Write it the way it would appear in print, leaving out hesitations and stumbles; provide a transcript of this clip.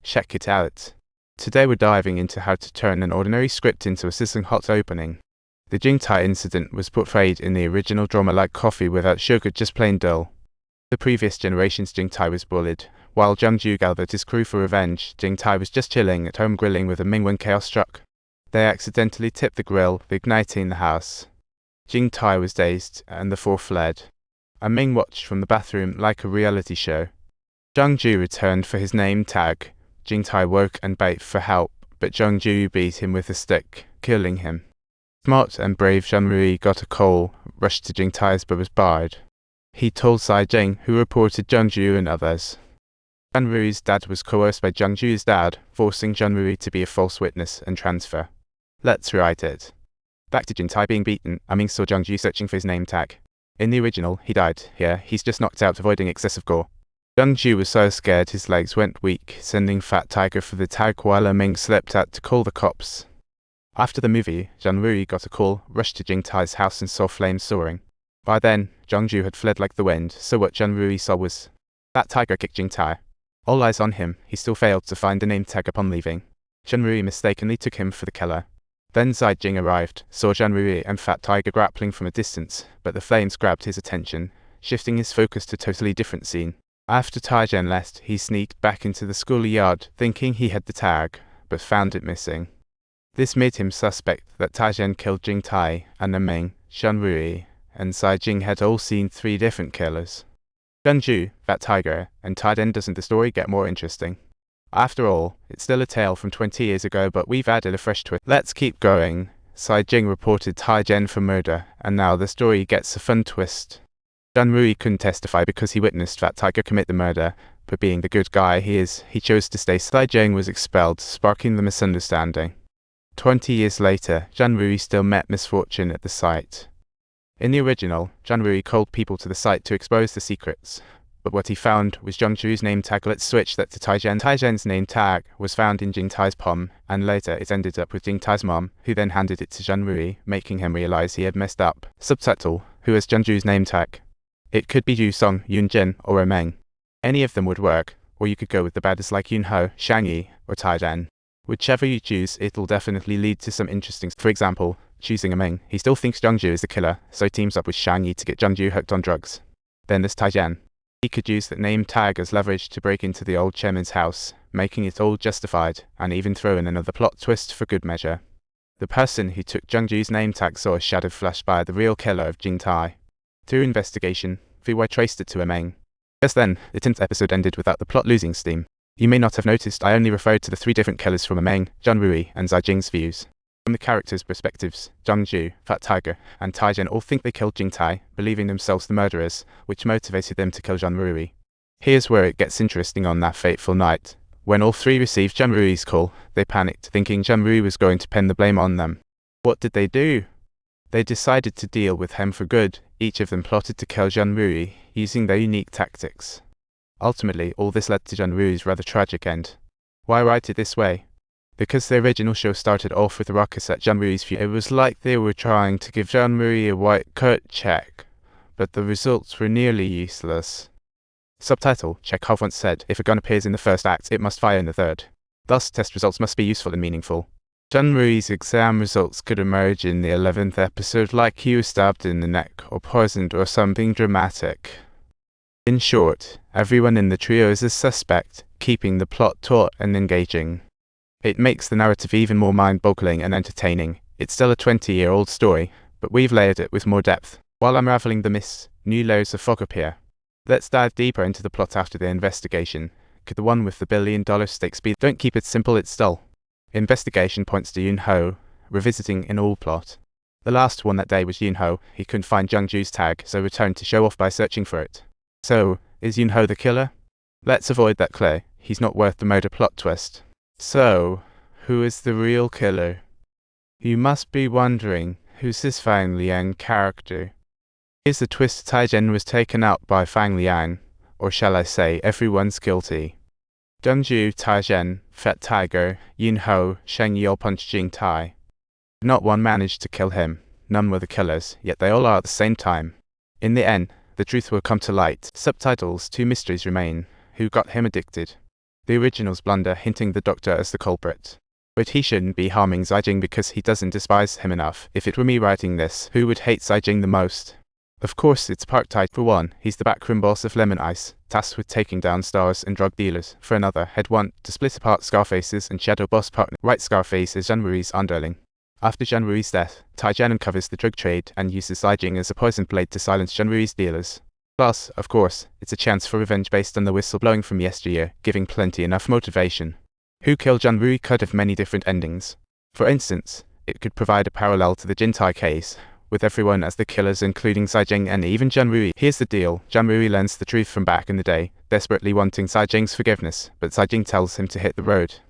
Check it out. Today we're diving into how to turn an ordinary script into a sizzling hot opening. The Jingtai incident was portrayed in the original drama like coffee without sugar, just plain dull. The previous generation's Jingtai was bullied. While Zhangju gathered his crew for revenge, Jingtai was just chilling at home grilling with a Ming when chaos struck. They accidentally tipped the grill, igniting the house. Jingtai was dazed, and the four fled. A Ming watched from the bathroom like a reality show. Zhangju returned for his name tag. Jingtai woke and begged for help, but Zhangju beat him with a stick, killing him. Smart and brave Zhanrui got a call, rushed to Jingtai's but was barred. He told Sai Jing, who reported Zhangju and others. Zhanrui's dad was coerced by Zhangju's dad, forcing Zhanrui to be a false witness and transfer. Let's write it. Back to Jingtai being beaten, Ming saw Zhangju searching for his name tag. In the original, he died. Here, he's just knocked out, avoiding excessive gore. Zhangju was so scared his legs went weak, sending Fat Tiger for the tag while Ming slipped out to call the cops. After the movie, Zhanrui got a call, rushed to Jingtai's house and saw flames soaring. By then, Zhangju had fled like the wind, so what Zhanrui saw was Fat Tiger kicked Jingtai. All eyes on him, he still failed to find the name tag upon leaving. Zhanrui mistakenly took him for the killer. Then Zai Jing arrived, saw Zhanrui and Fat Tiger grappling from a distance, but the flames grabbed his attention, shifting his focus to a totally different scene. After Taijian left, he sneaked back into the schoolyard, thinking he had the tag, but found it missing. This made him suspect that Taijian killed Jingtai, and Ming, Zhanrui, and Zai Jing had all seen three different killers. Zhangju, Fat Tiger, and Taijian. Doesn't the story get more interesting? After all, it's still a tale from 20 years ago, but we've added a fresh twist. Let's keep going. Sai Jing reported Taijian for murder, and now the story gets a fun twist. Zhanrui couldn't testify because he witnessed Fat Tiger commit the murder, but being the good guy he is, he chose to stay. Sai Jing was expelled, sparking the misunderstanding. 20 years later, Zhanrui still met misfortune at the site. In the original, Zhanrui called people to the site to expose the secrets. But what he found was Zhangju's name tag. Let's switch that to Taijian. Taijian's name tag was found in Jingtai's palm, and later it ended up with Jingtai's mom, who then handed it to Zhanrui, making him realize he had messed up. Subtitle: Who has Zhangju's name tag? It could be Yu Song, Yun Jin, or Meng. Any of them would work, or you could go with the baddest like Yun Ho, Shang Yi, or Taijian. Whichever you choose, it'll definitely lead to some interesting. For example, choosing Meng, he still thinks Zhangju is the killer, so teams up with Shang Yi to get Zhangju hooked on drugs. Then there's Taijian. He could use that name tag as leverage to break into the old chairman's house, making it all justified, and even throw in another plot twist for good measure. The person who took Zhangju's name tag saw a shadow flash by the real killer of Jingtai. Through investigation, VY traced it to Meng. Just then, the 10th episode ended without the plot losing steam. You may not have noticed I only referred to the three different killers from Meng, Zhanrui, and Zai Jing's views. From the characters' perspectives, Zhangju, Fat Tiger, and Taijian all think they killed Jingtai, believing themselves the murderers, which motivated them to kill Zhanrui. Here's where it gets interesting. On that fateful night, when all three received Zhanrui's call, they panicked, thinking Zhanrui was going to pin the blame on them. What did they do? They decided to deal with him for good. Each of them plotted to kill Zhanrui, using their unique tactics. Ultimately, all this led to Zhanrui's rather tragic end. Why write it this way? Because the original show started off with a ruckus at Zhanrui's view. It was like they were trying to give Zhanrui a white coat check, but the results were nearly useless. Subtitle: Chekhov once said, if a gun appears in the first act, it must fire in the third. Thus, test results must be useful and meaningful. Zhanrui's exam results could emerge in the 11th episode like he was stabbed in the neck, or poisoned, or something dramatic. In short, everyone in the trio is a suspect, keeping the plot taut and engaging. It makes the narrative even more mind-boggling and entertaining. It's still a 20-year-old story, but we've layered it with more depth. While unraveling the myths, new layers of fog appear. Let's dive deeper into the plot after the investigation. Could the one with the billion-dollar stakes be? Don't keep it simple, it's dull. Investigation points to Yun Ho, revisiting in all plot. The last one that day was Yun Ho. He couldn't find Zhangju's tag, so returned to show off by searching for it. So, is Yun Ho the killer? Let's avoid that clue. He's not worth the murder plot twist. So, who is the real killer? You must be wondering, who's this Fang Liang character? Here's the twist: Taijian was taken out by Fang Liang, or shall I say, everyone's guilty. Zhangju, Taijian, Fat Tiger, Yun Ho, Shang Yi all punched Jingtai. Not one managed to kill him. None were the killers, yet they all are at the same time. In the end, the truth will come to light. Subtitles: Two mysteries remain. Who got him addicted? The originals blunder, hinting the Doctor as the culprit. But he shouldn't be harming Zijing because he doesn't despise him enough. If it were me writing this, who would hate Zijing the most? Of course, it's Park Tai. For one, he's the backroom boss of Lemon Ice, tasked with taking down stars and drug dealers. For another, he'd want to split apart Scarface's and Shadow Boss partner. Right, Scarface is Jean-Marie's underling. After Jean-Marie's death, Tai-Jen uncovers the drug trade and uses Zijing as a poison blade to silence Jean-Marie's dealers. Plus, of course, it's a chance for revenge based on the whistleblowing from yesteryear, giving plenty enough motivation. Who Killed Jean-Marie could have many different endings. For instance, it could provide a parallel to the Jingtai case, with everyone as the killers including Zijing and even Jean-Marie. Here's the deal, Jean-Marie learns the truth from back in the day, desperately wanting Zijing's forgiveness, but Zijing tells him to hit the road.